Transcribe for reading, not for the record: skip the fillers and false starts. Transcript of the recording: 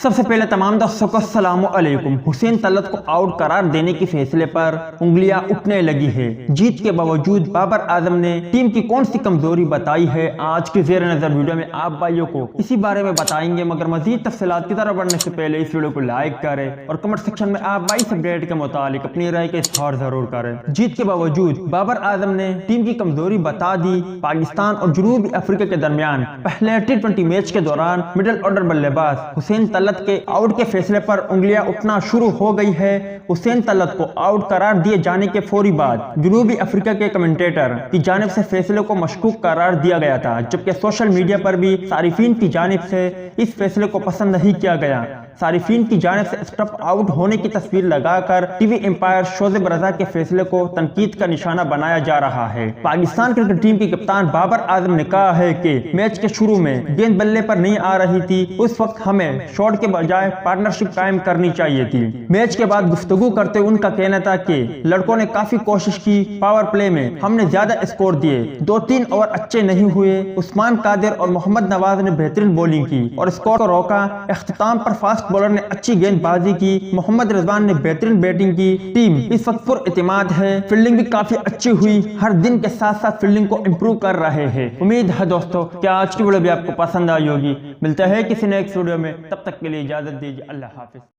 سب سے پہلے تمام دوستوں کو السلام علیکم۔ حسین طلعت کو آؤٹ قرار دینے کے فیصلے پر انگلیاں اٹھنے لگی ہے۔ جیت کے باوجود بابر اعظم نے ٹیم کی کون سی کمزوری بتائی ہے، آج کی زیر نظر ویڈیو میں آپ بھائیوں کو اسی بارے میں بتائیں گے، مگر مزید تفصیلات کی طرف بڑھنے سے پہلے اس ویڈیو کو لائک کریں اور کمنٹ سیکشن میں آپ بھائی اپڈیٹ کے متعلق اپنی رائے کا اظہار ضرور کریں۔ جیت کے باوجود بابر اعظم نے ٹیم کی کمزوری بتا دی۔ پاکستان اور جنوبی افریقہ کے درمیان پہلے ٹی20 میچ کے دوران مڈل آرڈر بلے باز حسین طلعت کے آؤٹ کے فیصلے پر انگلیاں اٹھنا شروع ہو گئی ہے۔ حسین طلعت کو آؤٹ قرار دیے جانے کے فوری بعد جنوبی افریقہ کے کمنٹیٹر کی جانب سے فیصلے کو مشکوک قرار دیا گیا تھا، جبکہ سوشل میڈیا پر بھی صارفین کی جانب سے اس فیصلے کو پسند نہیں کیا گیا۔ صارفین کی جانب سے اسٹمپ آؤٹ ہونے کی تصویر لگا کر ٹی وی امپائر شوزب رضا کے فیصلے کو تنقید کا نشانہ بنایا جا رہا ہے۔ پاکستان کرکٹ ٹیم کی کپتان بابر اعظم نے کہا ہے کہ میچ کے شروع میں گیند بلے پر نہیں آ رہی تھی، اس وقت ہمیں شاٹ کے بجائے پارٹنرشپ قائم کرنی چاہیے تھی۔ میچ کے بعد گفتگو کرتے ان کا کہنا تھا کہ لڑکوں نے کافی کوشش کی، پاور پلے میں ہم نے زیادہ اسکور دیے، 2-3 اوور اچھے نہیں ہوئے۔ عثمان قادر اور محمد نواز نے بہترین بولنگ کی اور اسکور کو روکا۔ اختتام پر فاسٹ بولر نے اچھی گیند بازی کی، محمد رضوان نے بہترین بیٹنگ کی۔ ٹیم اس وقت پر اعتماد ہے، فیلڈنگ بھی کافی اچھی ہوئی، ہر دن کے ساتھ ساتھ فیلڈنگ کو امپروو کر رہے ہیں۔ امید ہے دوستو کہ آج کی ویڈیو بھی آپ کو پسند آئی ہوگی۔ ملتا ہے کسی نیکسٹ ویڈیو میں، تب تک کے لیے اجازت دیجیے، اللہ حافظ۔